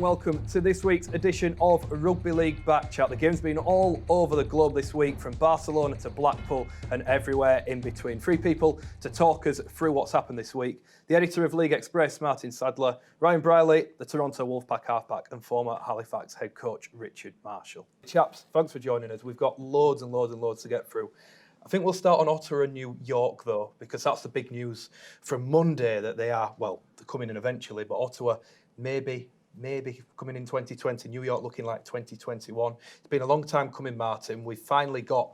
and welcome to this week's edition of Rugby League Back Chat. The game's been all over the globe this week, from Barcelona to Blackpool and everywhere in between. Three people to talk us through what's happened this week. The editor of League Express, Martyn Sadler, Ryan Brierley, the Toronto Wolfpack halfback, and former Halifax head coach Richard Marshall. Chaps, thanks for joining us. We've got loads and loads and loads to get through. I think we'll start on Ottawa and New York, though, because that's the big news from Monday, that they're coming in eventually, but Ottawa maybe coming in 2020, New York looking like 2021. It's been a long time coming, Martyn. We've finally got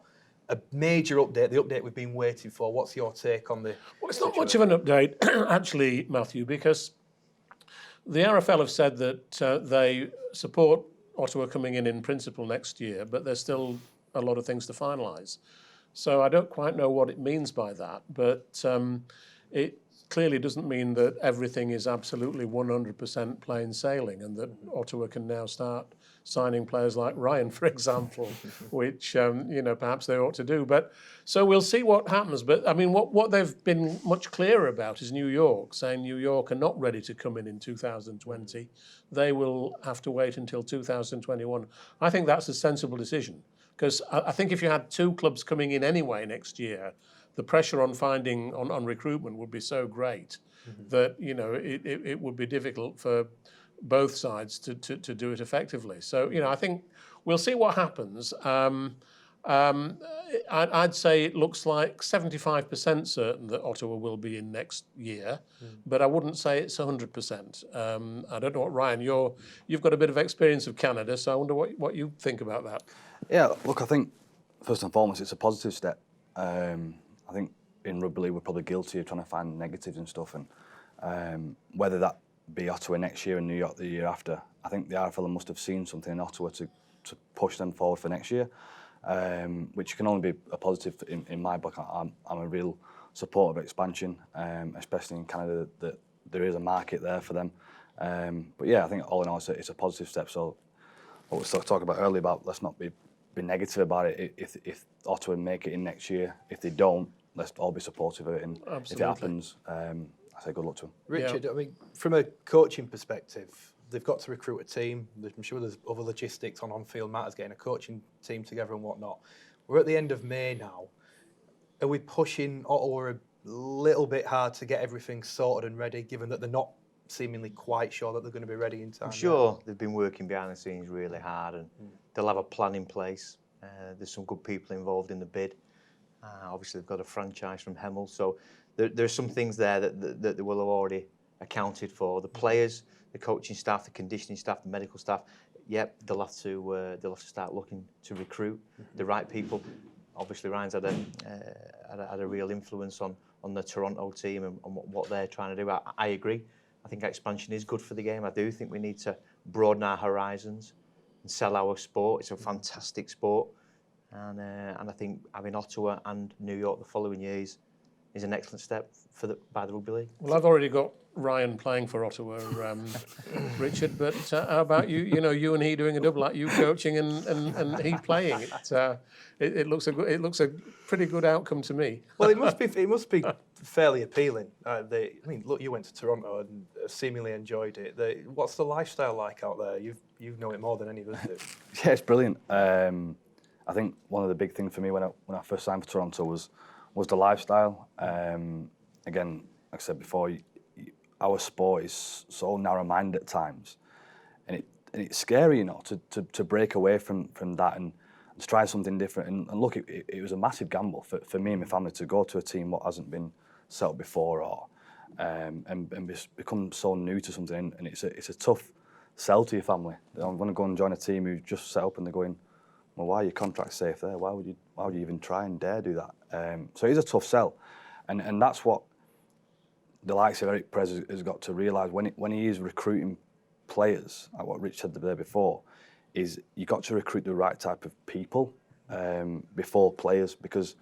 a major update, the update we've been waiting for. What's your take on the Well, it's not much of an update, actually, Matthew, because the RFL have said that they support Ottawa coming in principle next year, but there's still a lot of things to finalise. So I don't quite know what it means by that, but it clearly doesn't mean that everything is absolutely 100% plain sailing and that Ottawa can now start signing players like Ryan, for example, which, perhaps they ought to do. But so we'll see what happens. But, I mean, what they've been much clearer about is New York, saying New York are not ready to come in 2020. They will have to wait until 2021. I think that's a sensible decision, because I think if you had two clubs coming in anyway next year, the pressure on on recruitment would be so great that it would be difficult for both sides to do it effectively. So I think we'll see what happens. I'd say it looks like 75% certain that Ottawa will be in next year, but I wouldn't say it's 100%. I don't know what, Ryan, you've got a bit of experience of Canada, so I wonder what you think about that. Yeah, look, I think first and foremost it's a positive step. I think in rugby league we're probably guilty of trying to find negatives and stuff, and whether that be Ottawa next year and New York the year after, I think the RFL must have seen something in Ottawa to push them forward for next year, which can only be a positive in my book. I'm a real supporter of expansion, especially in Canada, that there is a market there for them. But yeah, I think all in all it's a positive step. So what we were talking about earlier about let's not be negative about it. If Ottawa make it in next year, if they don't, let's all be supportive of it. And Absolutely. If it happens, I say good luck to them. Richard, I mean, from a coaching perspective, they've got to recruit a team. I'm sure there's other logistics on-field matters, getting a coaching team together and whatnot. We're at the end of May now. Are we pushing Ottawa a little bit hard to get everything sorted and ready, given that they're not seemingly quite sure that they're going to be ready in time? I'm sure they've been working behind the scenes really hard, and they'll have a plan in place. There's some good people involved in the bid. Obviously, they've got a franchise from Hemel, so there's some things there that they will have already accounted for. The players, the coaching staff, the conditioning staff, the medical staff. Yep, they'll have to start looking to recruit the right people. Obviously, Ryan's had a real influence on the Toronto team and what they're trying to do. I agree. I think expansion is good for the game. I do think we need to broaden our horizons and sell our sport. It's a fantastic sport, and I think having Ottawa and New York the following years is an excellent step by the Rugby League. Well, I've already got Ryan playing for Ottawa, Richard. But how about you? You and he doing a double act, you coaching and he playing. It looks a pretty good outcome to me. Well, it must be fairly appealing. Look, you went to Toronto and seemingly enjoyed it. What's the lifestyle like out there? You know it more than any of us do. Yeah, it's brilliant. I think one of the big things for me when I first signed for Toronto was the lifestyle. Again, like I said before, our sport is so narrow-minded at times, and it's scary, to break away from that and to try something different. And look, it was a massive gamble for me and my family to go to a team what hasn't been set up before, or and become so new to something. And it's a tough sell to your family. I'm going to go and join a team who's just set up, and they're going, well, why are your contracts safe there? Why would you even try and dare do that? So it is a tough sell, and that's what the likes of Eric Prez has got to realise when he is recruiting players, like what Rich said there before, is you got to recruit the right type of people before players, because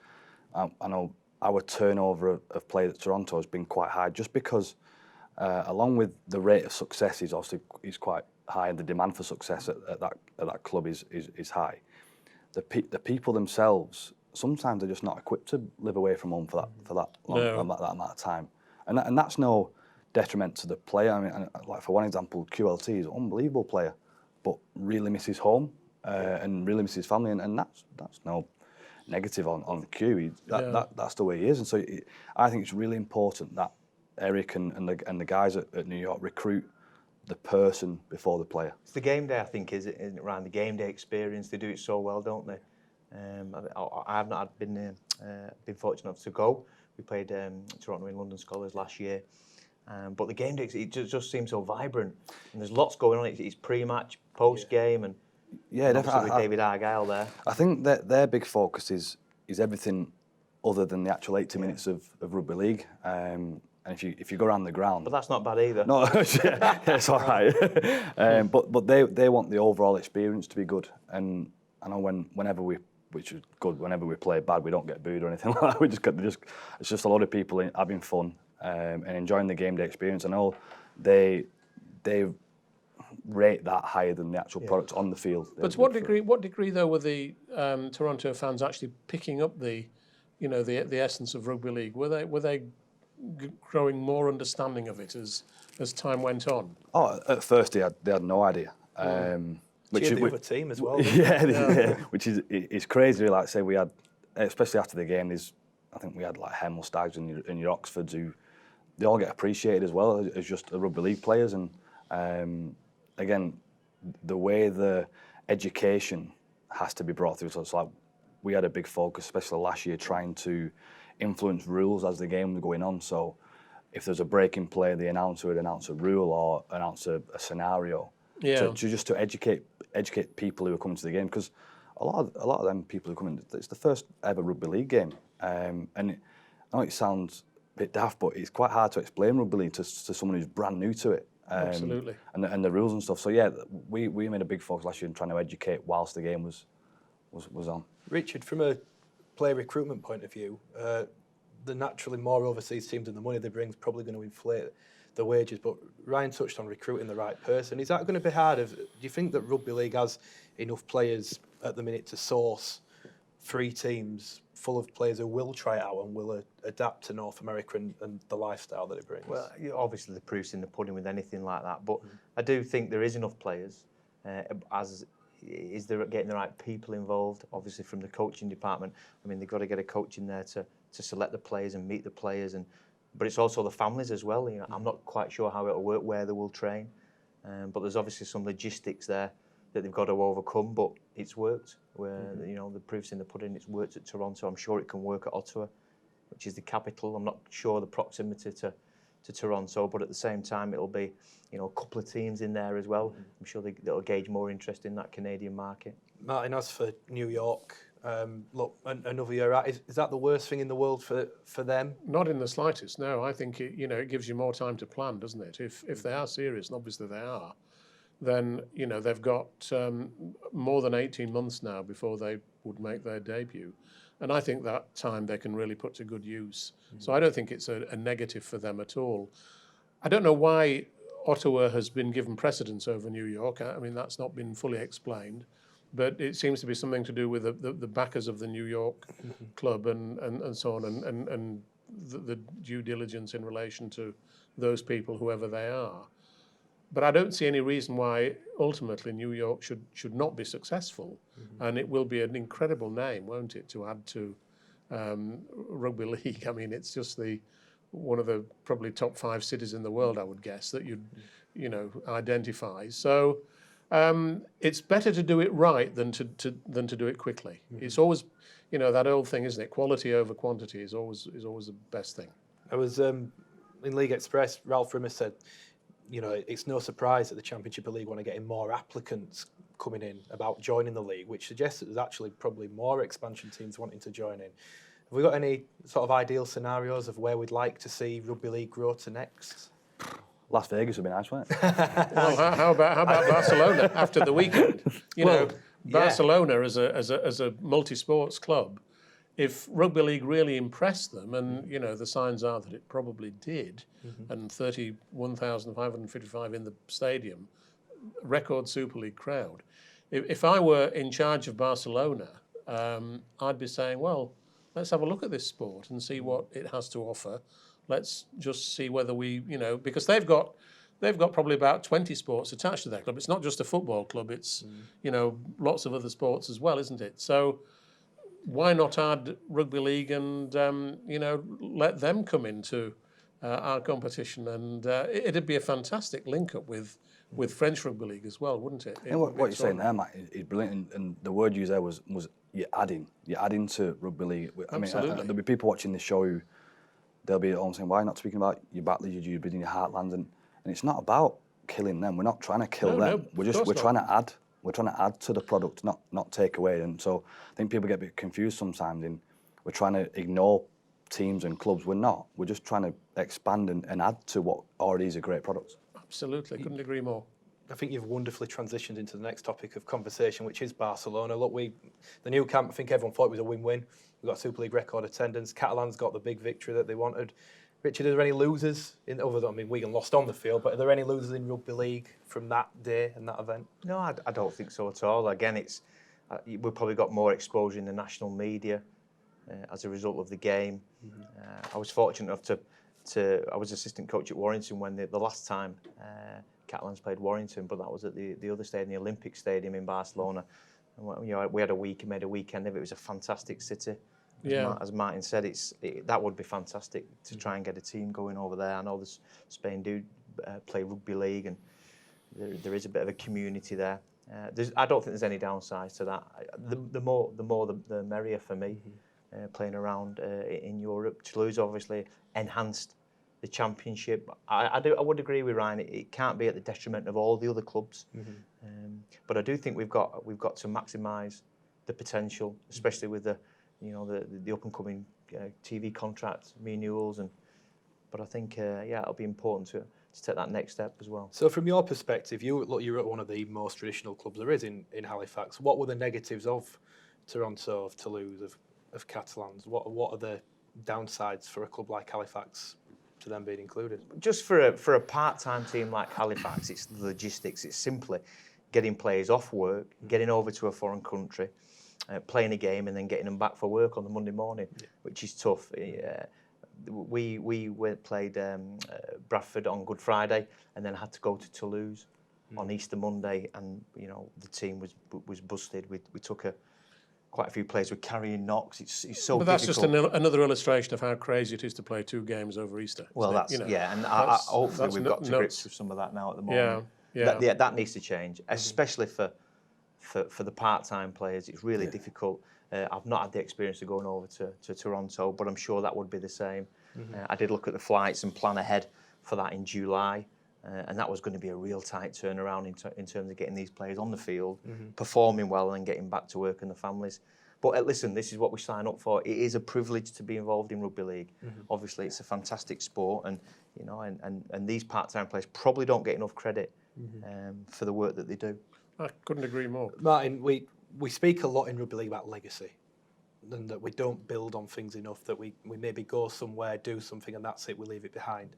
I know our turnover of players at Toronto has been quite high, just because along with the rate of success is quite high, and the demand for success at that club is high. The people themselves, sometimes they're just not equipped to live away from home for that amount of time, and that's no detriment to the player. I mean, and like for one example, QLT is an unbelievable player, but really misses home and really misses family, and that's no negative on Q. That's the way he is, and so I think it's really important that Eric and the guys at New York recruit the person before the player. It's the game day, I think, isn't it? Around the game day experience, they do it so well, don't they? I have not been fortunate enough to go. We played Toronto in London Scholars last year, but the game day it just seems so vibrant, and there's lots going on. It's pre-match, post-game, and definitely with David Argyle there. I think that their big focus is everything other than the actual 80 minutes of rugby league. And if you go around the ground, but that's not bad either. No, it's all right. But they want the overall experience to be good. And I know whenever we, which is good, whenever we play bad, we don't get booed or anything like that. It's just a lot of people having fun and enjoying the game day experience. I know they rate that higher than the actual product on the field. But to what degree though were the Toronto fans actually picking up the essence of rugby league? Were they growing more understanding of it as time went on? Oh, at first they had no idea. Which the other team as well. Which is crazy. Like I say, we had, especially after the game, I think we had like Hemel Stags and your Oxfords who they all get appreciated as well as just the rugby league players. And again, the way the education has to be brought through. So it's like we had a big focus, especially last year, trying to influence rules as the game was going on. So if there's a breaking play, the announcer would announce a rule or announce a scenario to educate people who are coming to the game, because a lot of them people who come in, it's the first ever rugby league game, and I know it sounds a bit daft, but it's quite hard to explain rugby league to someone who's brand new to it. Absolutely. And the rules and stuff. So yeah, we made a big focus last year in trying to educate whilst the game was on. Richard, from a player recruitment point of view, the naturally more overseas teams and the money they bring is probably going to inflate the wages, but Ryan touched on recruiting the right person. Is that going to be hard? Do you think that rugby league has enough players at the minute to source 3 teams full of players who will try it out and will adapt to North America and the lifestyle that it brings? Well, obviously the proof's in the pudding with anything like that, but I do think there is enough players. Is there getting the right people involved? Obviously from the coaching department. I mean, they've got to get a coach in there to select the players and meet the players, but it's also the families as well. I'm not quite sure how it'll work, where they will train, but there's obviously some logistics there that they've got to overcome. But it's worked. Where the proof's in the pudding. It's worked at Toronto. I'm sure it can work at Ottawa, which is the capital. I'm not sure the proximity to Toronto, but at the same time it'll be a couple of teams in there as well. I'm sure they'll gauge more interest in that Canadian market. Martyn, as for New York, look, another year out, is that the worst thing in the world for them? Not in the slightest, no. I think it gives you more time to plan, doesn't it? If they are serious, and obviously they are, then they've got more than 18 months now before they would make their debut. And I think that time they can really put to good use. So I don't think it's a negative for them at all. I don't know why Ottawa has been given precedence over New York. I mean, that's not been fully explained. But it seems to be something to do with the backers of the New York club and so on, and the due diligence in relation to those people, whoever they are. But I don't see any reason why ultimately New York should not be successful, and it will be an incredible name, won't it, to add to rugby league. I mean, it's just one of the probably top 5 cities in the world, I would guess, that you'd identify. So it's better to do it right than to do it quickly. It's always that old thing, isn't it? Quality over quantity is always the best thing. I was in League Express. Ralph Rimmer said, it's no surprise that the Championship League want to get in more applicants coming in about joining the league, which suggests that there's actually probably more expansion teams wanting to join in. Have we got any sort of ideal scenarios of where we'd like to see rugby league grow to next? Las Vegas would be nice, wouldn't it? Well, how about Barcelona after the weekend? Barcelona as a multi-sports club, if rugby league really impressed them, and the signs are that it probably did, and 31,555 in the stadium, record Super League crowd. If I were in charge of Barcelona, I'd be saying, well, let's have a look at this sport and see what it has to offer let's just see whether we, because they've got probably about 20 sports attached to their club. It's not just a football club. It's lots of other sports as well, isn't it? So why not add rugby league and let them come into our competition? And it'd be a fantastic link up with French rugby league as well, wouldn't it? And what you're saying there, Matt, is brilliant. And the word used there was you're adding to rugby league. I mean, there'll be people watching this show who they'll be at home saying, "Why not speaking about your battles, your in your heartlands?" And it's not about killing them. We're not trying to kill them. We're trying to add. We're trying to add to the product, not take away. And so I think people get a bit confused sometimes. We're trying to ignore teams and clubs. We're not. We're just trying to expand and add to what already is a great product. Absolutely, couldn't agree more. I think you've wonderfully transitioned into the next topic of conversation, which is Barcelona. Look, the new camp, I think everyone thought it was a win-win. We've got Super League record attendance. Catalans got the big victory that they wanted. Richard, are there any losers? Wigan lost on the field, but are there any losers in rugby league from that day and that event? No, I don't think so at all. Again, we've probably got more exposure in the national media as a result of the game. I was fortunate enough I was assistant coach at Warrington when the last time Catalans played Warrington, but that was at the other stadium, the Olympic Stadium in Barcelona. And, we had made a weekend of it. It was a fantastic city. As Martyn said, that would be fantastic to try and get a team going over there. I know Spain do play rugby league, and there is a bit of a community there. I don't think there's any downsides to that. The more the merrier for me. Playing around in Europe, Toulouse obviously enhanced the championship. I would agree with Ryan. It can't be at the detriment of all the other clubs, but I do think we've got to maximise the potential, especially with the up and coming TV contract renewals. But I think it'll be important to take that next step as well. So from your perspective, you're at one of the most traditional clubs there is in Halifax. What were the negatives of Toronto, of Toulouse, of Catalans? What are the downsides for a club like Halifax to them being included? Just for a part-time team like Halifax, it's the logistics. It's simply getting players off work, getting over to a foreign country, playing a game, and then getting them back for work on the Monday morning, which is tough. We played Bradford on Good Friday, and then had to go to Toulouse on Easter Monday, and the team was busted. We took quite a few players were carrying knocks. It's so. But that's difficult. Just another illustration of how crazy it is to play 2 games over Easter. Well, and hopefully we've got to grips with some of that now at the moment. That needs to change, especially for the part-time players. It's really difficult. I've not had the experience of going over to Toronto, but I'm sure that would be the same. I did look at the flights and plan ahead for that in July. And that was going to be a real tight turnaround in terms of getting these players on the field, performing well, and getting back to work and the families. But listen, this is what we sign up for. It is a privilege to be involved in rugby league. Obviously, it's a fantastic sport, and and these part-time players probably don't get enough credit for the work that they do. I couldn't agree more. Martyn, we speak a lot in rugby league about legacy, and that we don't build on things enough, that we maybe go somewhere, do something, and that's it, we leave it behind.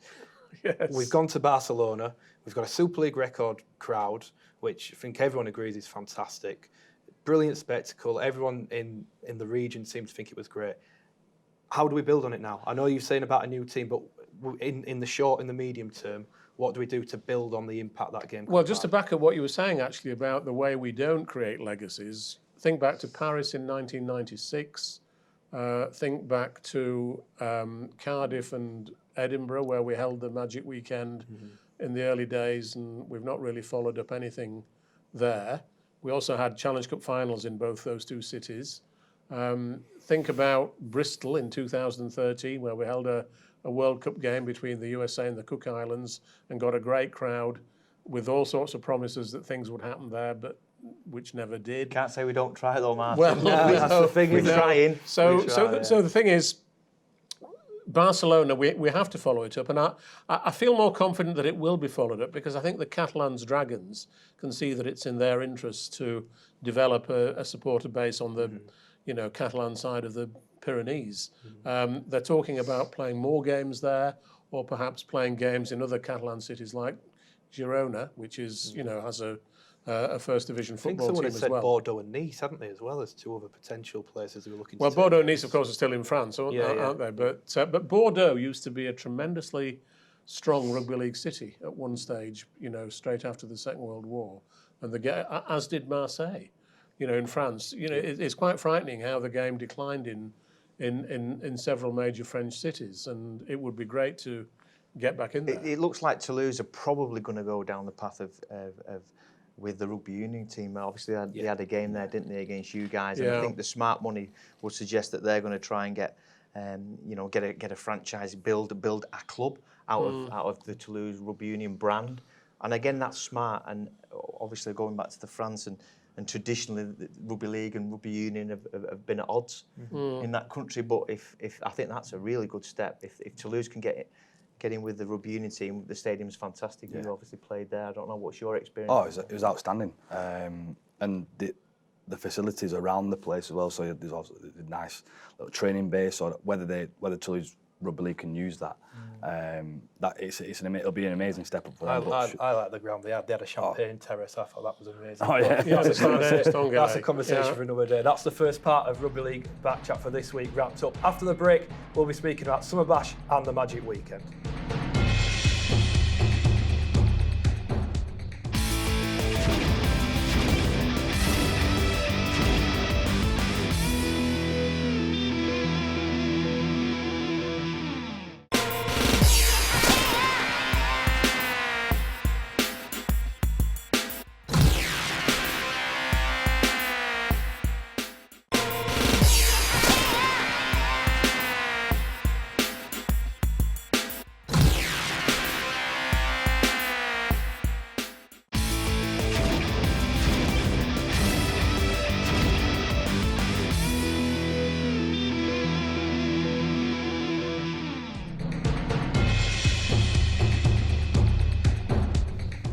Yes. We've gone to Barcelona. We've got a Super League record crowd, which I think everyone agrees is fantastic. Brilliant spectacle. Everyone in the region seems to think it was great. How do we build on it now? I know you're saying about a new team, but in the short and the medium term, what do we do to build on the impact that game? Well, just to back up what you were saying actually about the way we don't create legacies, think back to Paris in 1996. Think back to Cardiff and Edinburgh, where we held the Magic Weekend in the early days, and we've not really followed up anything there. We also had Challenge Cup finals in both those 2 cities. Think about Bristol in 2013, where we held a World Cup game between the USA and the Cook Islands and got a great crowd with all sorts of promises that things would happen there, but which never did. Can't say we don't try though, Martyn. Well, that's the thing. We're trying. So the thing is, Barcelona, we have to follow it up, and I feel more confident that it will be followed up, because I think the Catalans Dragons can see that it's in their interest to develop a supporter base on the Catalan side of the Pyrenees. They're talking about playing more games there, or perhaps playing games in other Catalan cities like Girona, which is has a First Division I think football someone team had as said well. Bordeaux and Nice, hadn't they, as well as two other potential places who were looking Well, to Bordeaux take and Nice, of course, are still in France, aren't they? But Bordeaux used to be a tremendously strong rugby league city at one stage, straight after the Second World War, and as did Marseille, in France. It's quite frightening how the game declined in several major French cities, and it would be great to get back in there. It looks like Toulouse are probably going to go down the path of with the rugby union team. Obviously, they had a game there, didn't they, against you guys? And I think the smart money would suggest that they're going to try and get a franchise, build a club out of the Toulouse rugby union brand. And again, that's smart. And obviously, going back to the France and traditionally, the rugby league and rugby union have been at odds in that country. But if I think that's a really good step. If Toulouse can get in with the rugby union team, the stadium's fantastic. You obviously played there. I don't know, what's your experience? Oh, it was outstanding. And the facilities around the place as well. So there's also a nice little training base, or whether Toulouse Rugby League can use that. It'll be an amazing step up for them. I like the ground they had. They had a champagne terrace. I thought that was amazing. Oh, yeah. That's a conversation for another day. That's the first part of Rugby League Back Chat for this week wrapped up. After the break, we'll be speaking about Summer Bash and the Magic Weekend.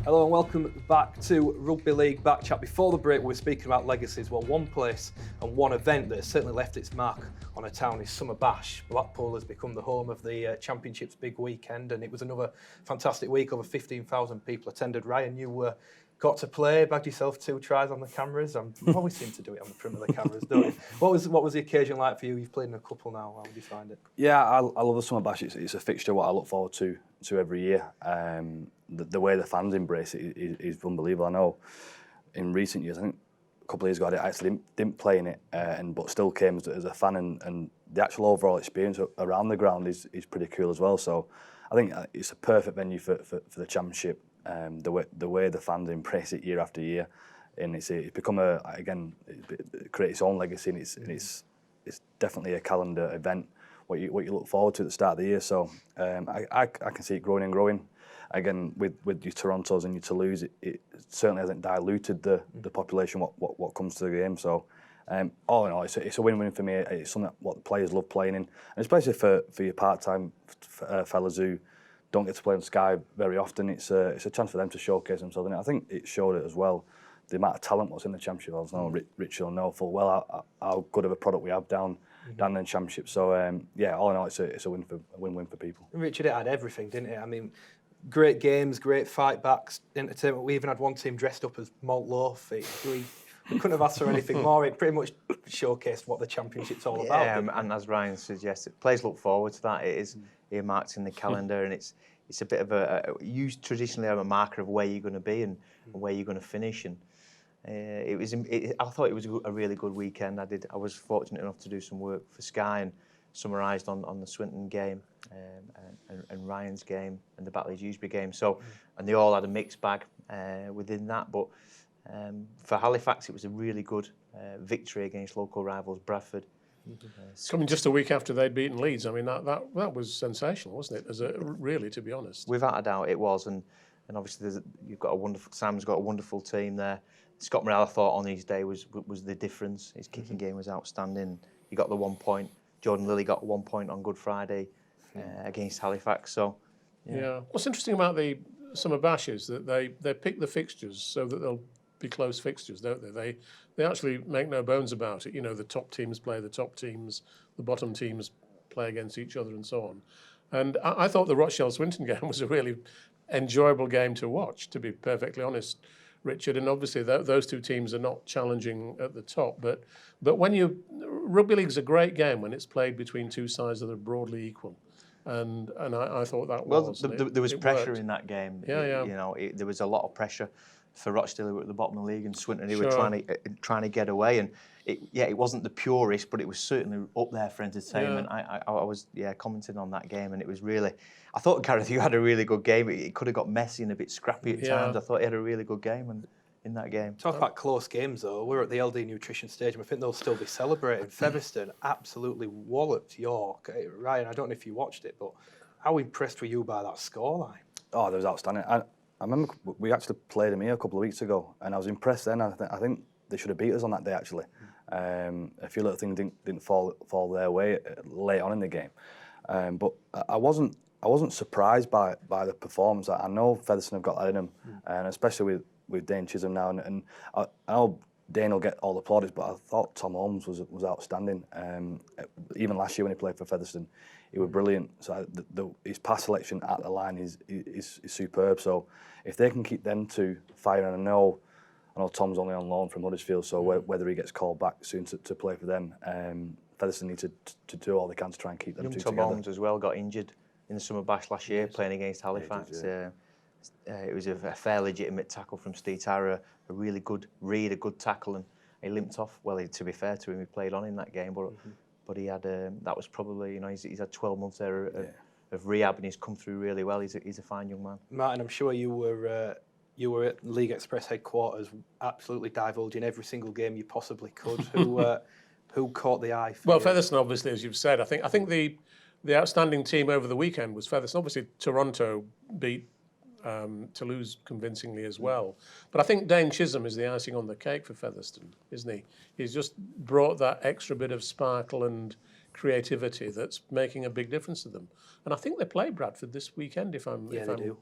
Hello and welcome back to Rugby League Back Chat. Before the break, we were speaking about legacies. Well, one place and one event that has certainly left its mark on a town is Summer Bash. Blackpool has become the home of the Championship's big weekend, and it was another fantastic week. Over 15,000 people attended. Ryan, you got to play, bagged yourself 2 tries on the cameras. You always seem to do it on the front of the cameras, don't you? What was the occasion like for you? You've played in a couple now. How would you find it? Yeah, I love the Summer Bash. It's a fixture what I look forward to every year. The way the fans embrace it is unbelievable. I know in recent years, I think a couple of years ago, I actually didn't play in it, but still came as a fan, and the actual overall experience around the ground is pretty cool as well. So I think it's a perfect venue for the Championship. The way the fans embrace it year after year, and it's become it creates its own legacy, and it's definitely a calendar event what you look forward to at the start of the year. So I can see it growing and growing. Again, with your Torontos and your Toulouse, it certainly hasn't diluted the population what comes to the game. So all in all, it's a win-win for me. It's something that what the players love playing in, and especially for your part-time fellas who don't get to play on Sky very often. It's a chance for them to showcase themselves, and I think it showed it as well. The amount of talent what's in the Championship. I know Rich will know full well how good of a product we have down in the Championship. So all in all, it's a win-win for people. Richard, it had everything, didn't it? I mean, great games, great fight backs, entertainment. We even had one team dressed up as malt loaf. We couldn't have asked for anything more. It pretty much showcased what the Championship's all about. And as Ryan suggested, players look forward to that. It is earmarked in the calendar, and it's a bit of used traditionally a marker of where you're going to be and where you're going to finish. And I thought it was a really good weekend. I was fortunate enough to do some work for Sky and summarised on the Swinton game and Ryan's game and the Batley Dewsbury game. So, and they all had a mixed bag within that. But for Halifax, it was a really good victory against local rivals Bradford. Coming just a week after they'd beaten Leeds. I mean, that was sensational, wasn't it? Really, to be honest. Without a doubt, it was. And obviously, Sam's got a wonderful team there. Scott Morell, I thought on his day was the difference. His kicking game was outstanding. He got the 1 point. Jordan Lilly got 1 point on Good Friday against Halifax. So, yeah. What's interesting about the Summer Bash is that they pick the fixtures so that they'll be close fixtures, don't they? They actually make no bones about it. You know, the top teams play the top teams, the bottom teams play against each other, and so on. And I thought the Rochdale Swinton game was a really enjoyable game to watch, to be perfectly honest Richard, and obviously those two teams are not challenging at the top. But when rugby league's a great game when it's played between two sides that are broadly equal, and I thought that was. There was pressure worked. in that game. Yeah. There was a lot of pressure for Rochdale, who were at the bottom of the league, and Swinton, who Sure. were trying to get away. And it wasn't the purest, but it was certainly up there for entertainment. Yeah. I was commenting on that game, and it was really. I thought Gareth, you had a really good game. It could have got messy and a bit scrappy at times. I thought he had a really good game, and in that game. Talk about close games, though. We're at the LD Nutrition Stadium. I think they'll still be celebrating. Featherstone absolutely walloped York. Ryan, I don't know if you watched it, but how impressed were you by that scoreline? Oh, that was outstanding. I remember we actually played them here a couple of weeks ago, and I was impressed then. I think they should have beat us on that day, actually. A few little things didn't fall their way late on in the game. But I wasn't surprised by the performance. I know Featherstone have got that in them, and especially with Dane Chisholm now. And I know Dane will get all the plaudits, but I thought Tom Holmes was outstanding. Even last year when he played for Featherstone, he was brilliant. So his pass selection at the line is superb. So if they can keep them two firing, and I know Tom's only on loan from Huddersfield, so whether he gets called back soon to play for them, Featherstone need to do all they can to try and keep them two Tom together. Holmes as well got injured in the summer bash last year, playing against Halifax. It was a fair legitimate tackle from Steve Tyra, a really good read, a good tackle, and he limped off. Well, to be fair to him, he played on in that game, but he had that was probably he's had 12 months there of rehab, and he's come through really well. He's a fine young man. Martyn, I'm sure you were at League Express headquarters, absolutely divulging every single game you possibly could. Who caught the eye? Well, Featherstone, obviously, as you've said, I think the outstanding team over the weekend was Featherstone. Obviously, Toronto beat Toulouse convincingly as well. But I think Dane Chisholm is the icing on the cake for Featherstone, isn't he? He's just brought that extra bit of sparkle and creativity that's making a big difference to them. And I think they play Bradford this weekend, if I'm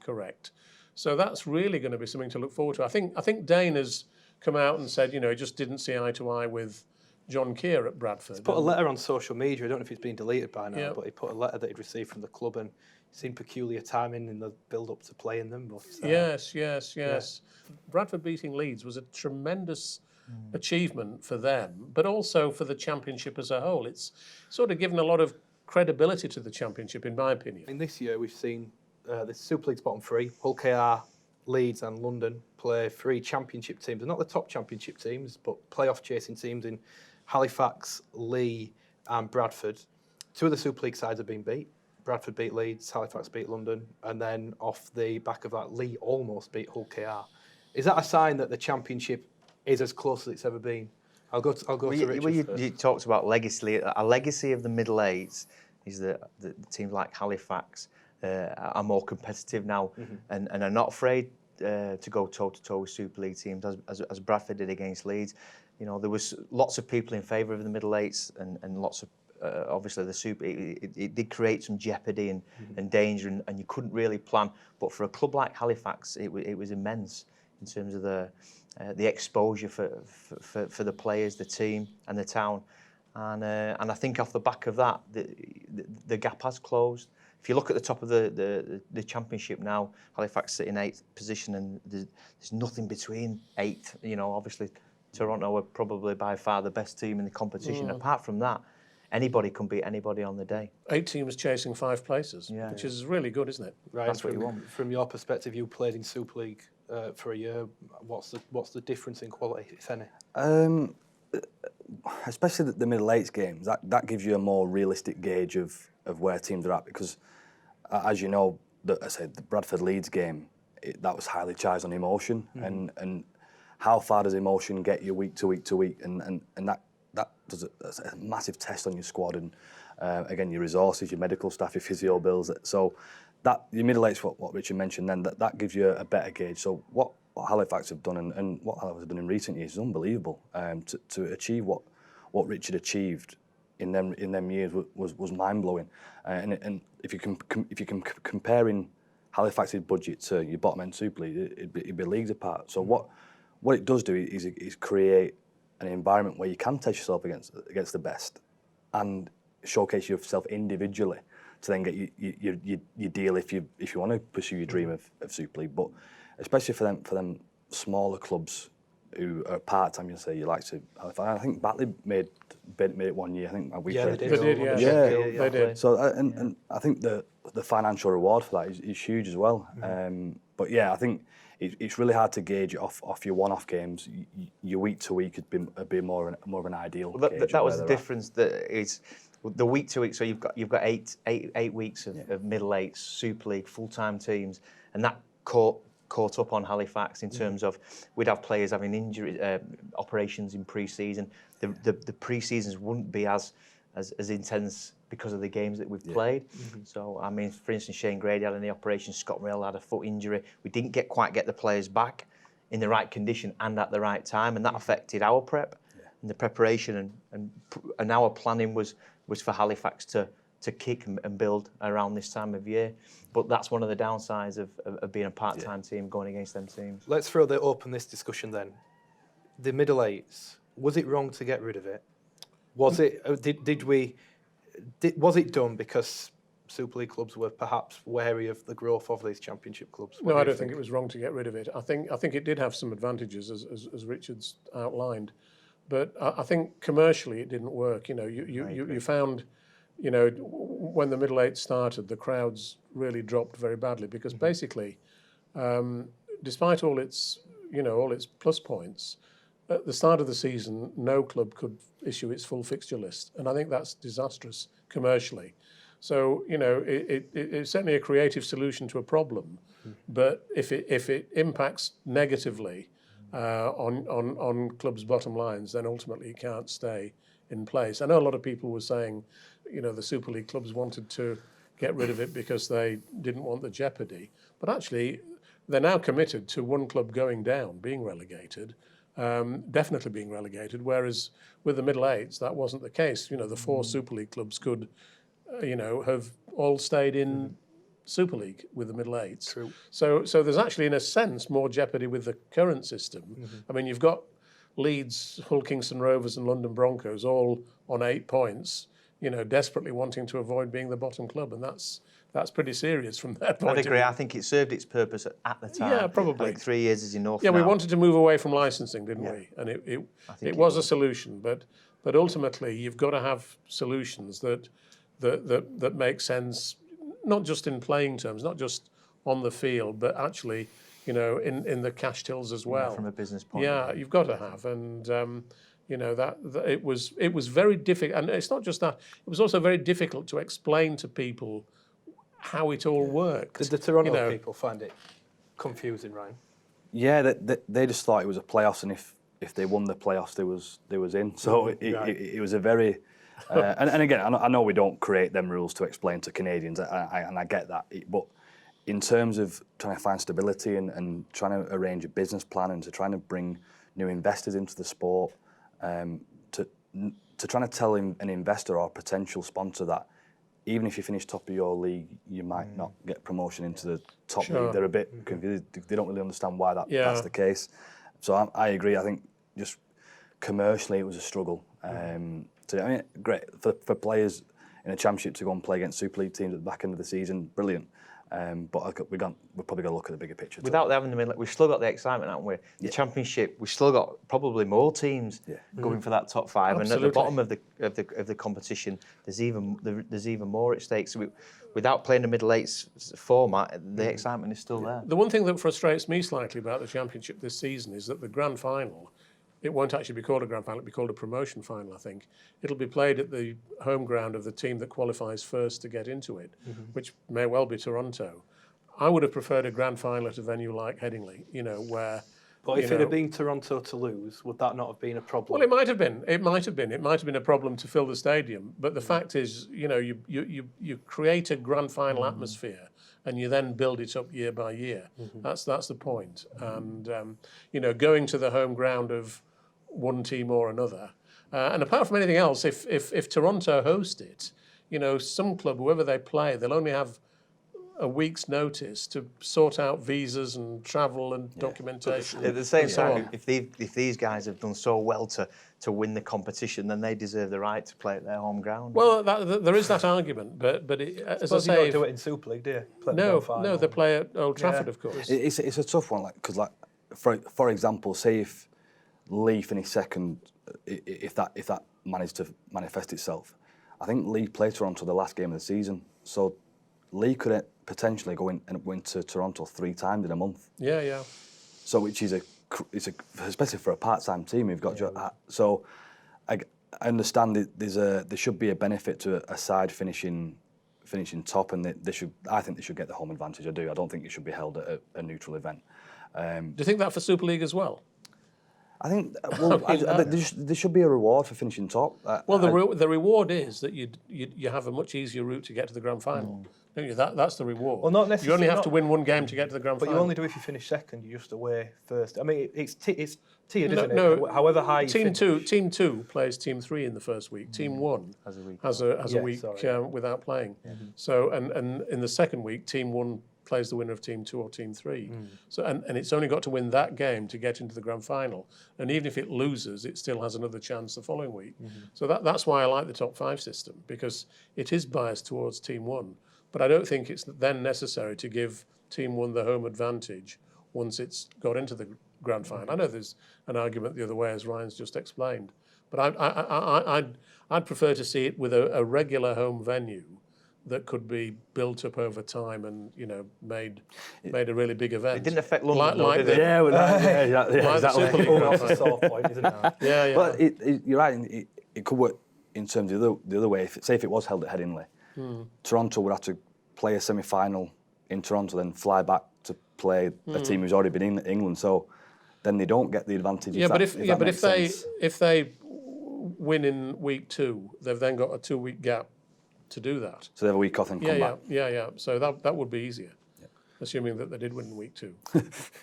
correct. So that's really going to be something to look forward to. I think Dane has come out and said, he just didn't see eye to eye with John Keir at Bradford. He's put a letter on social media. I don't know if it's been deleted by now, but he put a letter that he'd received from the club, and seen peculiar timing in the build-up to playing them. But, Yes. Yeah. Bradford beating Leeds was a tremendous achievement for them, but also for the championship as a whole. It's sort of given a lot of credibility to the championship, in my opinion. In this year, we've seen the Super League's bottom three, Hull KR, Leeds and London, play three championship teams. They're not the top championship teams, but playoff-chasing teams in Halifax, Lee and Bradford. Two of the Super League sides have been beat. Bradford beat Leeds, Halifax beat London, and then off the back of that, Lee almost beat Hull KR. Is that a sign that the championship is as close as it's ever been? I'll go to Richard. You talked about legacy. A legacy of the middle eights is that the teams like Halifax are more competitive now and are not afraid to go toe-to-toe with Super League teams, as Bradford did against Leeds. There was lots of people in favour of the middle eights and lots of obviously the Super. It did create some jeopardy and danger, and you couldn't really plan. But for a club like Halifax, it was immense in terms of the exposure for the players, the team, and the town. And I think off the back of that, the gap has closed. If you look at the top of the championship now, Halifax sit in 8th position, and there's nothing between 8th. Obviously, Toronto are probably by far the best team in the competition. Apart from that, anybody can beat anybody on the day. 8 teams chasing 5 places, which is really good, isn't it? Right. That's what you want. From your perspective, you played in Super League for a year. What's the difference in quality, if any? Especially the middle eights games, that gives you a more realistic gauge of where teams are at, because as you know, the Bradford Leeds game, that was highly charged on emotion, and how far does emotion get you week to week to week, and that does a massive test on your squad, and again, your resources, your medical staff, your physio bills. So that your middle eights, what Richard mentioned, then that gives you a better gauge. So what Halifax have done and what Halifax have done in recent years is unbelievable. To achieve what Richard achieved in them years was mind blowing. And if you can comparing Halifax's budget to your bottom end Super League, it'd be leagues apart. So what it does do is create an environment where you can test yourself against the best and showcase yourself individually to then get your deal if you want to pursue your dream of Super League. But especially for them smaller clubs who are part-time, you like to. I think Batley made it 1 year. I think we Yeah, played. they They did, yeah. They did. So and I think the financial reward for that is huge as well. But yeah, I think it's really hard to gauge it off your one-off games. Your week to week would be more of an ideal. Well, gauge that of was where the they're at. difference. That is the week to week. So you've got 8 weeks of middle eights, Super League, full-time teams, and that caught up on Halifax in terms of we'd have players having injury operations in pre-season. The pre-seasons wouldn't be as intense because of the games that we've played. So I mean, for instance, Shane Grady had an operation. Scott Morell had a foot injury. We didn't quite get the players back in the right condition and at the right time, and that affected our prep and the preparation. And our planning was for Halifax to kick and build around this time of year. But that's one of the downsides of being a part-time team going against them teams. Let's open this discussion then. The middle eights, was it wrong to get rid of it? Was it? Was it done because Super League clubs were perhaps wary of the growth of these Championship clubs? No, I don't think it was wrong to get rid of it. I think it did have some advantages, as Richard's outlined, but I think commercially it didn't work. You found, when the middle eight started, the crowds really dropped very badly because basically, despite all its plus points, at the start of the season, no club could issue its full fixture list, and I think that's disastrous commercially. So it's certainly a creative solution to a problem, but if it impacts negatively on clubs' bottom lines, then ultimately it can't stay in place. I know a lot of people were saying, the Super League clubs wanted to get rid of it because they didn't want the jeopardy, but actually they're now committed to one club going down, being relegated. Definitely being relegated, whereas with the middle eights that wasn't the case. The 4 Super League clubs could, have all stayed in Super League with the middle eights. True. So there's actually, in a sense, more jeopardy with the current system. I mean, you've got Leeds, Hull Kingston Rovers, and London Broncos all on 8 points. Desperately wanting to avoid being the bottom club, and that's pretty serious from their point I'd of agree. view. I think it served its purpose at the time. Yeah, probably. I think 3 years is enough. Yeah, we now. wanted to move away from licensing, didn't we? And it was a solution, but ultimately you've got to have solutions that make sense, not just in playing terms, not just on the field, but actually, in the cash tills as well. From a business point. Yeah, of view. you've got to have, and that it was very difficult, and it's not just that. It was also very difficult to explain to people how it all worked. Did the Toronto people find it confusing, Ryan? Yeah, they just thought it was a playoffs, and if they won the playoffs, they was in. So it was a very and again, I know we don't create them rules to explain to Canadians, and I get that. But in terms of trying to find stability and trying to arrange a business plan and to trying to bring new investors into the sport, to trying to tell an investor or a potential sponsor that even if you finish top of your league, you might not get promotion into the top league. They're a bit confused. They don't really understand why that's the case. So I agree. I think just commercially it was a struggle. Great for players in a championship to go and play against Super League teams at the back end of the season. Brilliant. But we're probably going to look at the bigger picture. Without having the middle, we've still got the excitement, haven't we? The Championship, we've still got probably more teams going for that top 5, Absolutely. and at the bottom of the competition, there's even more at stake. So without playing the middle eights format, the excitement is still there. The one thing that frustrates me slightly about the Championship this season is that the grand final, it won't actually be called a grand final, it'll be called a promotion final, I think. It'll be played at the home ground of the team that qualifies first to get into it, which may well be Toronto. I would have preferred a grand final at a venue like Headingley, where... But if it had been Toronto to lose, would that not have been a problem? Well, it might have been. It might have been a problem to fill the stadium. But the fact is, you create a grand final atmosphere, and you then build it up year by year. That's the point. And going to the home ground of one team or another, and apart from anything else, if Toronto host it, some club, whoever they play, they'll only have a week's notice to sort out visas and travel and documentation. At the same time, if these guys have done so well to win the competition, then they deserve the right to play at their home ground. Well, there is that argument, but as I say, you don't do it in Super League, do you? No, they play at Old Trafford, of course. It's a tough one, because for example, say if Lee finished second, if that managed to manifest itself, I think Lee played Toronto the last game of the season, so Lee could potentially go into Toronto 3 times in a month. Yeah. So which is especially for a part-time team, you've got so I understand that there should be a benefit to a side finishing top, and I think they should get the home advantage. I do. I don't think it should be held at a neutral event. Do you think that for Super League as well? I think there should be a reward for finishing top. The reward is that you have a much easier route to get to the grand final. Don't you? That's the reward. Well, not necessarily. You only have to win one game to get to the grand final. But you only do if you finish second. You're just away first. I mean, it's tiered, isn't it? No. However high. Team 2 plays Team 3 in the first week. Team 1 has a week without playing. Mm-hmm. So and in the second week, Team 1 plays the winner of Team 2 or Team 3. So and it's only got to win that game to get into the grand final. And even if it loses, it still has another chance the following week. So that's why I like the top 5 system, because it is biased towards Team 1. But I don't think it's then necessary to give Team 1 the home advantage once it's got into the grand final. I know there's an argument the other way, as Ryan's just explained, but I'd prefer to see it with a regular home venue that could be built up over time and made a really big event. It didn't affect London, like did it? exactly. That's a sore point, isn't it? Yeah. Well, you're right. It could work in terms of the other way. Say if it was held at Headingley, Toronto would have to play a semi-final in Toronto, then fly back to play a team who's already been in England. So then they don't get the advantage. If they win in week 2, they've then got a 2-week gap to do that. So they have a week off and come back. Yeah. So that would be easier, assuming that they did win in week 2.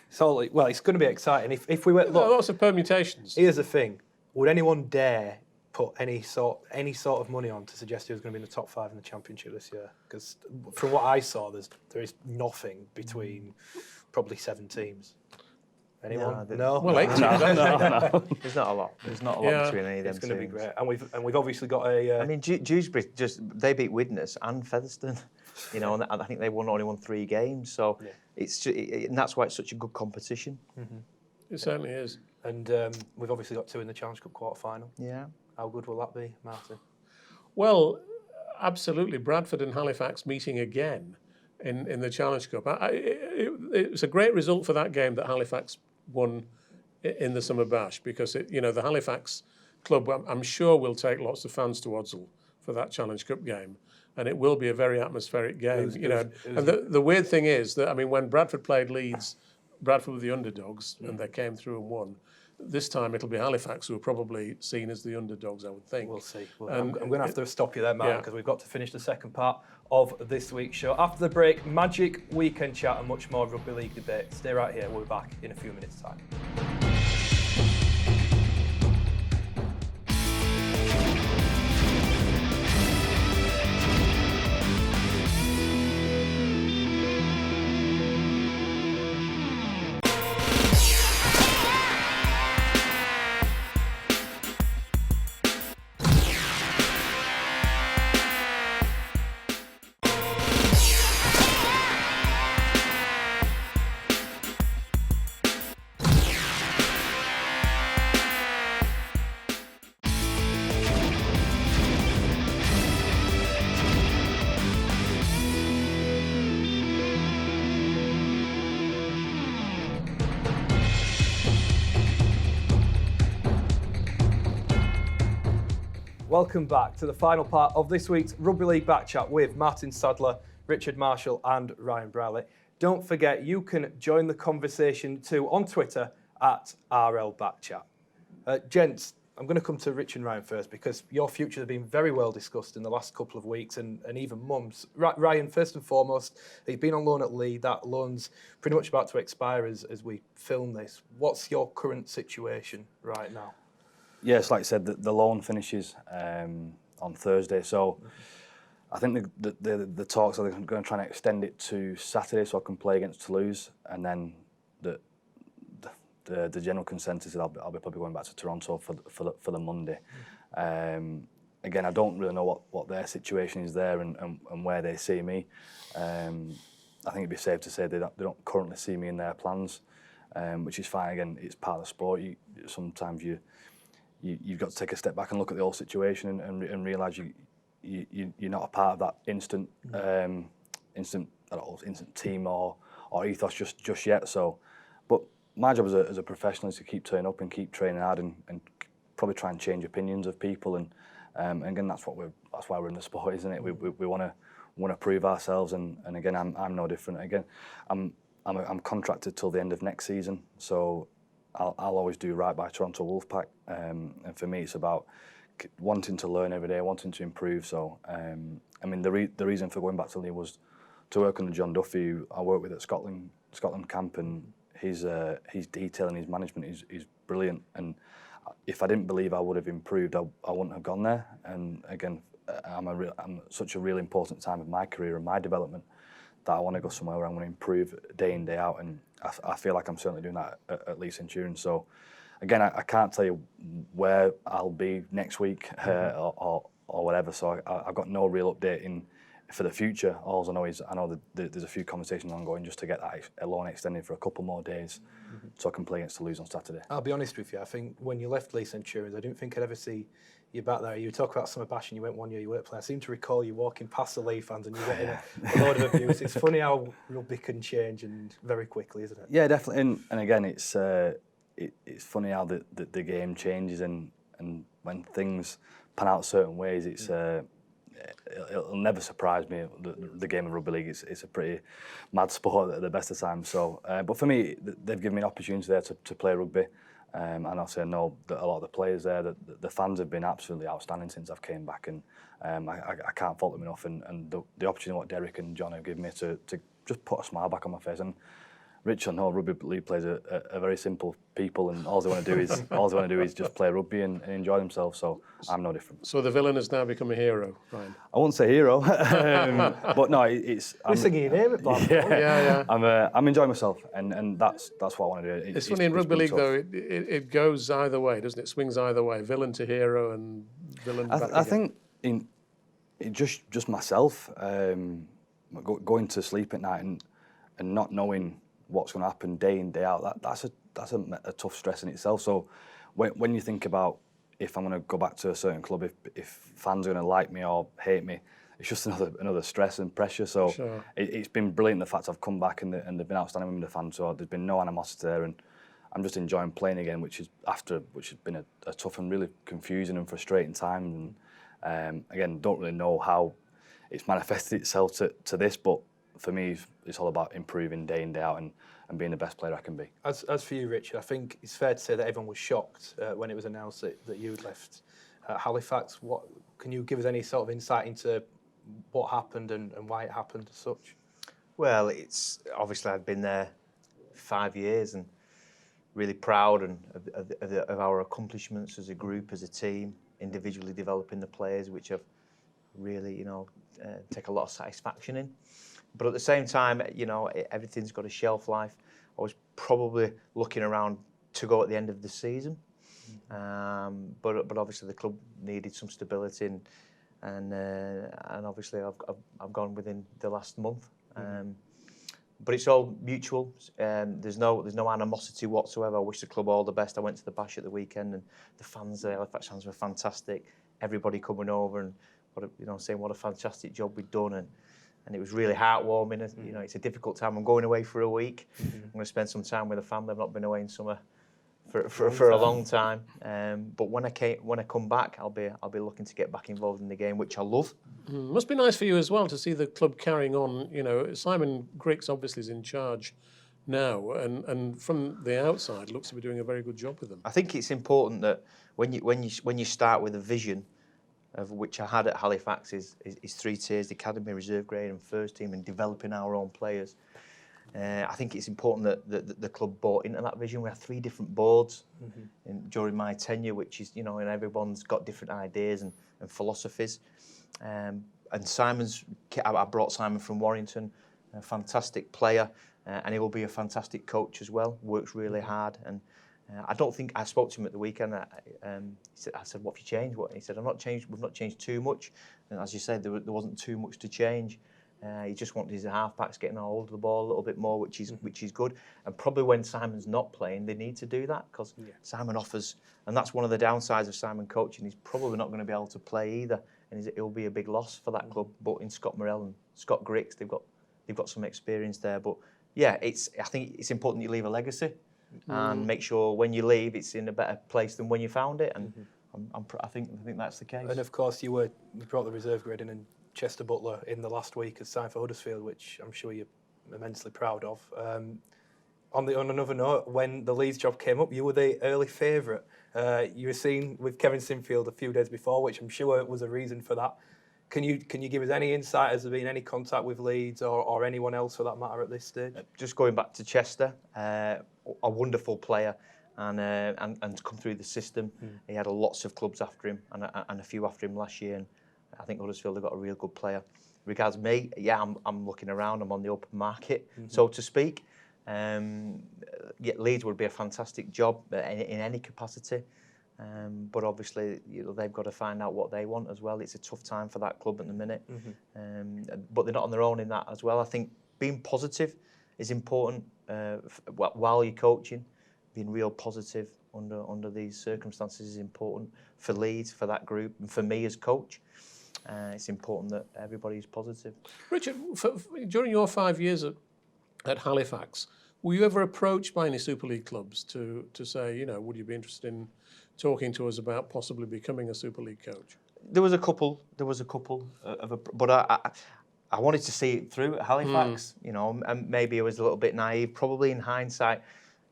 So it's going to be exciting. If we went, lots of permutations. Here's the thing: would anyone dare put any sort of money on to suggest who's going to be in the top 5 in the championship this year? Because from what I saw, there is nothing between probably 7 teams. Anyone? No. Well, 8 teams. No. There's not a lot. There's not a lot between any of them. It's going to be great, and we've obviously got a. I mean, Dewsbury they beat Widnes and Featherstone, and I think they only won 3 games. So it's and that's why it's such a good competition. It certainly is. And we've obviously got 2 in the Challenge Cup quarter-final. Yeah. How good will that be, Martyn? Well, absolutely. Bradford and Halifax meeting again in the Challenge Cup. It was a great result for that game that Halifax won in the Summer Bash, because the Halifax club, I'm sure, will take lots of fans to Odsal for that Challenge Cup game, and it will be a very atmospheric game. And the weird thing is that, I mean, when Bradford played Leeds, Bradford were the underdogs, and they came through and won. This time it'll be Halifax who are probably seen as the underdogs, I would think. We'll see. I'm going to have to stop you there, Martyn, because we've got to finish the second part of this week's show. After the break, Magic, weekend chat, and much more rugby league debate. Stay right here. We'll be back in a few minutes' time. Welcome back to the final part of this week's Rugby League Back Chat with Martyn Sadler, Richard Marshall and Ryan Brierley. Don't forget, you can join the conversation too on Twitter at RL Backchat. Gents, I'm going to come to Rich and Ryan first, because your future has been very well discussed in the last couple of weeks and even months. Ryan, first and foremost, he's been on loan at Lee. That loan's pretty much about to expire as we film this. What's your current situation right now? Yes, like I said, the loan finishes on Thursday, so I think the talks are going to try and extend it to Saturday so I can play against Toulouse, and then the general consensus is I'll be probably going back to Toronto for the Monday. Again, I don't really know what their situation is there and where they see me. I think it'd be safe to say they don't currently see me in their plans. which is fine. Again, it's part of the sport. Sometimes you've got to take a step back and look at the whole situation and realise you're not a part of that instant team or ethos just yet. So, but my job as a professional is to keep turning up and keep training hard and probably try and change opinions of people. And again, that's why we're in the sport, isn't it? We want to prove ourselves. And again, I'm no different. Again, I'm contracted till the end of next season, so I'll always do right by Toronto Wolfpack. And for me, it's about wanting to learn every day, wanting to improve. So, I mean, the reason for going back to Leeds was to work under John Duffy, who I work with at Scotland camp, and his detail and his management is brilliant. And if I didn't believe I would have improved, I wouldn't have gone there. And again, I'm at such a really important time of my career and my development that I want to go somewhere where I'm going to improve day in, day out. And I feel like I'm certainly doing that at Leeds Centurion. So again, I can't tell you where I'll be next week or whatever. So I've got no real update for the future. All I know is there's a few conversations ongoing just to get that loan extended for a couple more days so I can play against Toulouse on Saturday. I'll be honest with you, I think when you left Leeds Centurions, I didn't think I'd ever see you back there. You talk about summer bash and you went 1 year you weren't playing. I seem to recall you walking past the Leeds fans and you getting a load of abuse. It's funny how rugby can change and very quickly, isn't it? Yeah, definitely. And again, it's funny how the game changes and when things pan out certain ways, it'll never surprise me. The game of rugby league is a pretty mad sport at the best of times. So, but for me, they've given me an opportunity there to play rugby. And also I know that a lot of the players there, the fans have been absolutely outstanding since I've came back, and I can't fault them enough. And the opportunity what Derek and John have given me to just put a smile back on my face. And Rich, I know rugby league players are very simple people, and all they want to do is just play rugby and enjoy themselves. So I'm no different. So the villain has now become a hero, Ryan. I won't say hero, but no, it's. We're singing your name at Blackpool. Yeah. I'm enjoying myself, and that's what I want to do. It's funny in rugby league though. It goes either way, doesn't it? Swings either way. Villain to hero and villain back again. I think just myself going to sleep at night and not knowing what's going to happen day in, day out, that's a tough stress in itself. So when you think about if I'm going to go back to a certain club, if fans are going to like me or hate me, it's just another stress and pressure. So sure. It's been brilliant the fact I've come back and they've been outstanding with the fans. So there's been no animosity there, and I'm just enjoying playing again, which has been a tough and really confusing and frustrating time. And again, don't really know how it's manifested itself to this, but for me, it's all about improving day in, day out and being the best player I can be. As for you, Richard, I think it's fair to say that everyone was shocked when it was announced that you had left Halifax. What can you give us any sort of insight into what happened and why it happened as such? Well, it's obviously I'd been there 5 years and really proud of our accomplishments as a group, as a team, individually developing the players, which I've really, take a lot of satisfaction in. But at the same time, everything's got a shelf life. I was probably looking around to go at the end of the season, but obviously the club needed some stability, and obviously I've gone within the last month. But it's all mutual. There's no animosity whatsoever. I wish the club all the best. I went to the bash at the weekend, and the fans, the Halifax fans, were fantastic. Everybody coming over and saying what a fantastic job we'd done, and it was really heartwarming. It's a difficult time. I'm going away for a week. I'm going to spend some time with the family. I've not been away in summer for a long time. But when I come back, I'll be looking to get back involved in the game, which I love. Must be nice for you as well to see the club carrying on. Simon Griggs obviously is in charge now, and from the outside looks to be doing a very good job with them. I think it's important that when you start with a vision, of which I had at Halifax, is 3 tiers: the academy, reserve grade, and first team, and developing our own players. I think it's important that the club bought into that vision. We had 3 different boards during my tenure, which is, and everyone's got different ideas and philosophies. And I brought Simon from Warrington, a fantastic player, and he will be a fantastic coach as well. Works really hard, and I don't think I spoke to him at the weekend. I said, "What have you changed?" He said, "I've not changed. We've not changed too much." And as you said, there wasn't too much to change. He just wanted his halfbacks getting a hold of the ball a little bit more, which is good. And probably when Simon's not playing, they need to do that because Simon offers, and that's one of the downsides of Simon coaching. He's probably not going to be able to play either, and it'll be a big loss for that club. But in Scott Morrell and Scott Griggs, they've got some experience there. But yeah, I think it's important you leave a legacy and make sure when you leave, it's in a better place than when you found it. And I think that's the case. And of course, you brought the reserve grade in, and Chester Butler in the last week has signed for Huddersfield, which I'm sure you're immensely proud of. On another note, when the Leeds job came up, you were the early favourite. You were seen with Kevin Sinfield a few days before, which I'm sure was a reason for that. Can you give us any insight? Has there been any contact with Leeds or anyone else for that matter at this stage? Just going back to Chester, a wonderful player. And come through the system. He had lots of clubs after him and a few after him last year. And I think Huddersfield have got a real good player. Regards me, I'm looking around. I'm on the open market, so to speak. Leeds would be a fantastic job in any capacity. But obviously, they've got to find out what they want as well. It's a tough time for that club at the minute. But they're not on their own in that as well. I think being positive is important while you're coaching. Being real positive under these circumstances is important for Leeds, for that group, and for me as coach. It's important that everybody's positive. Richard, during your 5 years at Halifax, were you ever approached by any Super League clubs to say, would you be interested in talking to us about possibly becoming a Super League coach? There was a couple, but I wanted to see it through at Halifax, and maybe I was a little bit naive. Probably in hindsight,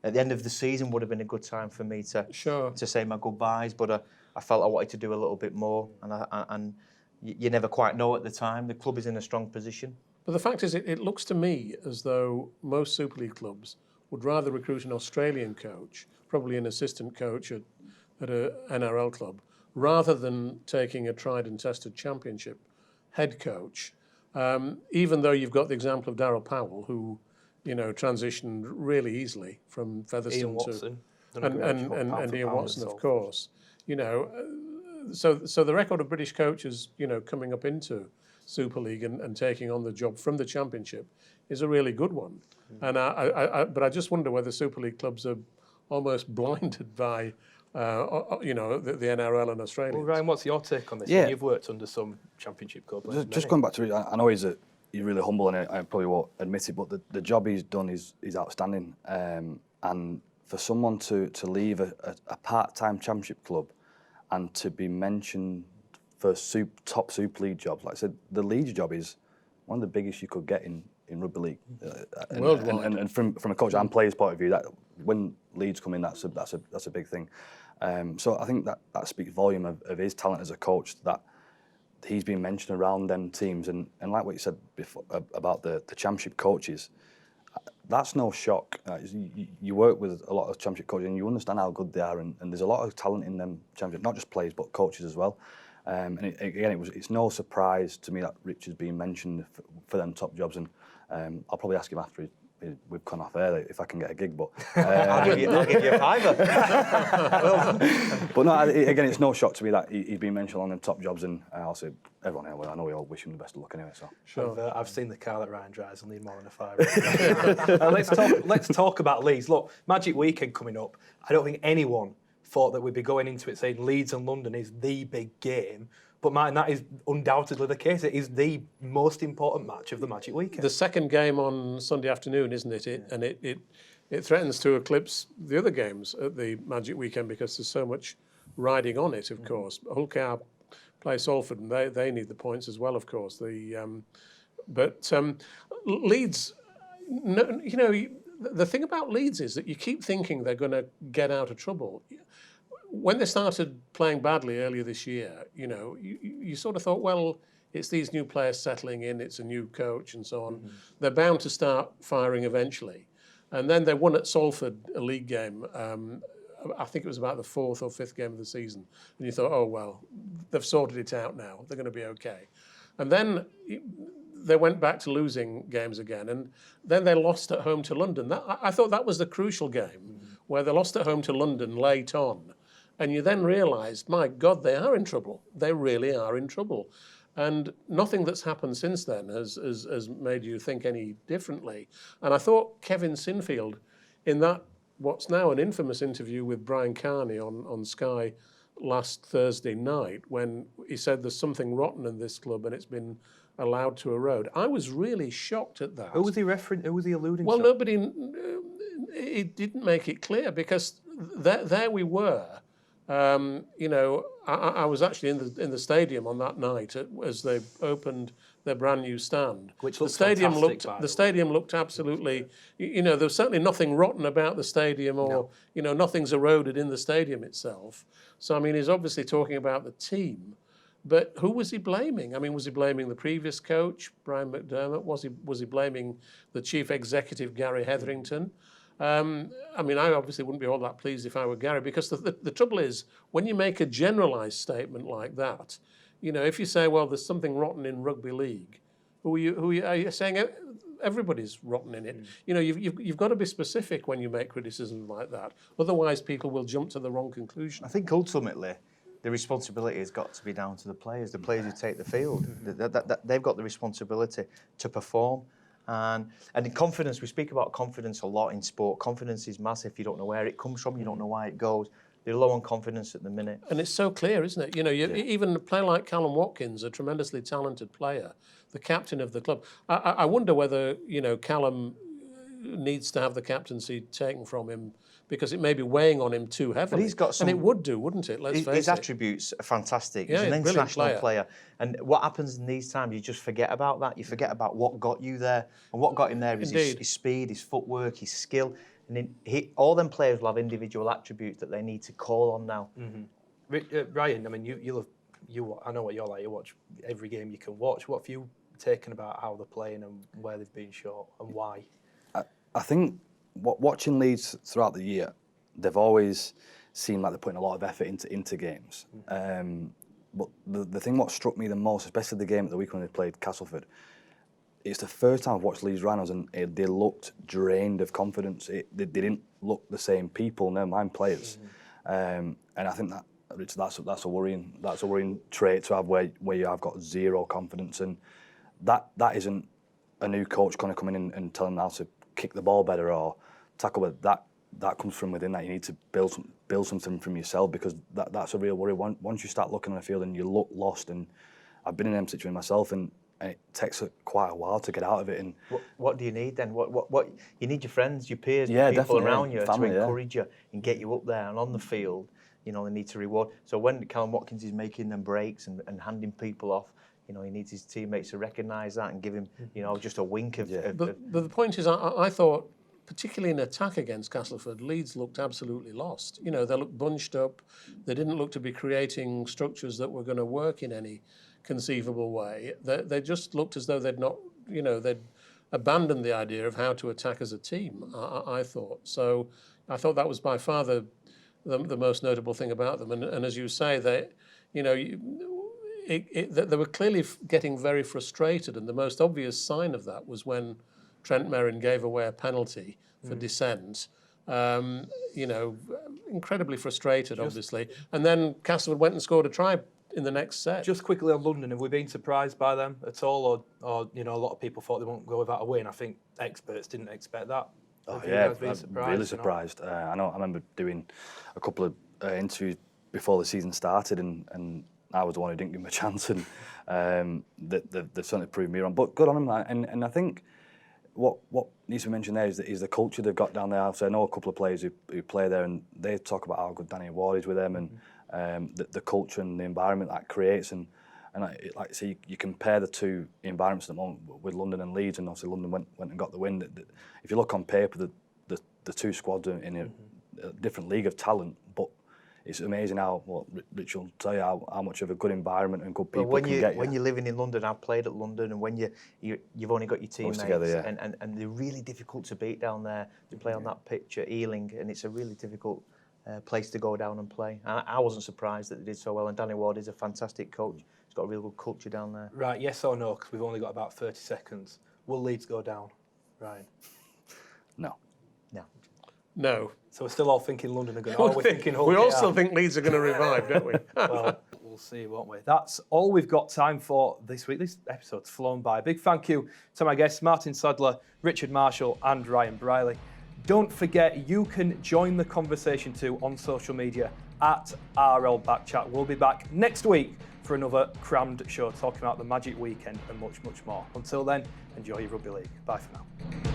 at the end of the season would have been a good time for me to say my goodbyes, but I felt I wanted to do a little bit more, and you never quite know at the time. The club is in a strong position. But the fact is, it looks to me as though most Super League clubs would rather recruit an Australian coach, probably an assistant coach at an NRL club, rather than taking a tried and tested Championship head coach, even though you've got the example of Darryl Powell, who transitioned really easily from Featherstone Ian Watson, and Ian Watson, of course. So the record of British coaches, coming up into Super League and taking on the job from the Championship is a really good one. And but I just wonder whether Super League clubs are almost blinded by the NRL and Australia. Well, Ryan, what's your take on this? Yeah. You've worked under some Championship clubs. Just going back to, I know he's really humble, and I probably won't admit it, but the job he's done is outstanding. And for someone to leave a part-time Championship club and to be mentioned for top Super League jobs, like I said, the Leeds job is one of the biggest you could get in Rugby League. Worldwide. And from a coach and player's point of view, that when Leeds come in, that's a big thing. So I think that speaks volume of his talent as a coach, that he's been mentioned around them teams, and like what you said before about the Championship coaches, that's no shock. You work with a lot of Championship coaches and you understand how good they are, and there's a lot of talent in them Championship, not just players but coaches as well. And it's no surprise to me that Richard's been mentioned for them top jobs, and I'll probably ask him after we've gone off air if I can get a gig, but I'll give you a fiver. But no, again, it's no shock to me that he's been mentioned on the top jobs, and I'll say everyone here, I know we all wish him the best of luck anyway. So sure. I've seen the car that Ryan drives. I'll need more than a fiver. Let's talk about Leeds. Look, Magic Weekend coming up. I don't think anyone thought that we'd be going into it saying Leeds and London is the big game. But Martyn, that is undoubtedly the case. It is the most important match of the Magic Weekend. The second game on Sunday afternoon, isn't it? And it threatens to eclipse the other games at the Magic Weekend because there's so much riding on it, of course. Hull KR play Salford, and they need the points as well, of course. But Leeds, the thing about Leeds is that you keep thinking they're going to get out of trouble. When they started playing badly earlier this year, you sort of thought, well, it's these new players settling in, it's a new coach and so on. Mm-hmm. They're bound to start firing eventually. And then they won at Salford a league game. I think it was about the 4th or 5th game of the season. And you thought, oh, well, they've sorted it out now. They're going to be okay. And then they went back to losing games again. And then they lost at home to London. I thought that was the crucial game, where they lost at home to London late on. And you then realised, my God, they are in trouble. They really are in trouble. And nothing that's happened since then has made you think any differently. And I thought Kevin Sinfield, in that what's now an infamous interview with Brian Carney on Sky last Thursday night, when he said there's something rotten in this club and it's been allowed to erode. I was really shocked at that. Who was he referring? Who was he alluding Well, to? nobody. It didn't make it clear because there we were. I was actually in the stadium on that night as they opened their brand new stand. Which the stadium fantastic, looked. The stadium looked absolutely. There was certainly nothing rotten about the stadium, or nothing's eroded in the stadium itself. So I mean, he's obviously talking about the team. But who was he blaming? I mean, was he blaming the previous coach, Brian McDermott? Was he blaming the chief executive, Gary Hetherington? I mean, I obviously wouldn't be all that pleased if I were Gary, because the trouble is, when you make a generalised statement like that, if you say, well, there's something rotten in rugby league, are you saying everybody's rotten in it? You've got to be specific when you make criticisms like that. Otherwise, people will jump to the wrong conclusion. I think ultimately, the responsibility has got to be down to the players who take the field. They've got the responsibility to perform. And in confidence, we speak about confidence a lot in sport. Confidence is massive. You don't know where it comes from. You don't know why it goes. They're low on confidence at the minute. And it's so clear, isn't it? Even a player like Callum Watkins, a tremendously talented player, the captain of the club. I wonder whether, Callum needs to have the captaincy taken from him, because it may be weighing on him too heavily. But he's got some, and it would do, wouldn't it? Let's face it. His attributes are fantastic. Yeah, he's an international player. And what happens in these times, you just forget about that. You forget about what got you there. And what got him there is his speed, his footwork, his skill. And all them players will have individual attributes that they need to call on now. Mm-hmm. Ryan, I mean, I know what you're like. You watch every game you can watch. What have you taken about how they're playing and where they've been short and why? I think watching Leeds throughout the year, they've always seemed like they're putting a lot of effort into games. But the thing what struck me the most, especially the game at the week when they played Castleford, it's the first time I've watched Leeds Rhinos and they looked drained of confidence. They didn't look the same people, never mind players. And I think that's a worrying trait to have where you have got zero confidence, and that isn't a new coach kind of coming in and telling them how to kick the ball better or tackle it. That comes from within. That you need to build something from yourself, because that's a real worry. Once you start looking on the field and you look lost, and I've been in them situations myself, and it takes quite a while to get out of it. And what do you need then? What you need? Your friends, your peers, yeah, people definitely, around you family, to encourage you and get you up there and on the field. They need to reward. So when Callum Watkins is making them breaks and handing people off, he needs his teammates to recognise that and give him, just a wink of. But the point is, I thought, particularly in attack against Castleford, Leeds looked absolutely lost. They looked bunched up. They didn't look to be creating structures that were going to work in any conceivable way. They just looked as though they'd not, they'd abandoned the idea of how to attack as a team, I thought. So I thought that was by far the most notable thing about them. And as you say, they were clearly getting very frustrated, and the most obvious sign of that was when Trent Merrin gave away a penalty for dissent. Incredibly frustrated, obviously. And then Castleford went and scored a try in the next set. Just quickly on London, have we been surprised by them at all, or a lot of people thought they won't go without a win? I think experts didn't expect that. Oh yeah, really surprised. I remember doing a couple of interviews before the season started, and I was the one who didn't give them a chance, and they've certainly proved me wrong. But good on them, and I think what needs to be mentioned there is the culture they've got down there. So I know a couple of players who play there, and they talk about how good Danny Ward is with them, and the culture and the environment that creates. And like so you compare the two environments at the moment with London and Leeds, and obviously London went and got the win. If you look on paper, the two squads are in a different league of talent, but it's amazing how, Rich will tell you, how much of a good environment and good people can get you. When you're living in London, I've played at London, and when you've only got your teammates, together, and they're really difficult to beat down there. To play on that pitch at Ealing, and it's a really difficult place to go down and play. I wasn't surprised that they did so well, and Danny Ward is a fantastic coach. He's got a real good culture down there. Right, yes or no, because we've only got about 30 seconds. Will Leeds go down, Ryan? No. So we're still all thinking London are going to. We're thinking Hull. We all still think Leeds are going to revive, don't we? Well, We'll see, won't we? That's all we've got time for this week. This episode's flown by. Big thank you to my guests, Martyn Sadler, Richard Marshall, and Ryan Brierley. Don't forget, you can join the conversation too on social media at RL Backchat. We'll be back next week for another crammed show talking about the Magic Weekend and much, much more. Until then, enjoy your rugby league. Bye for now.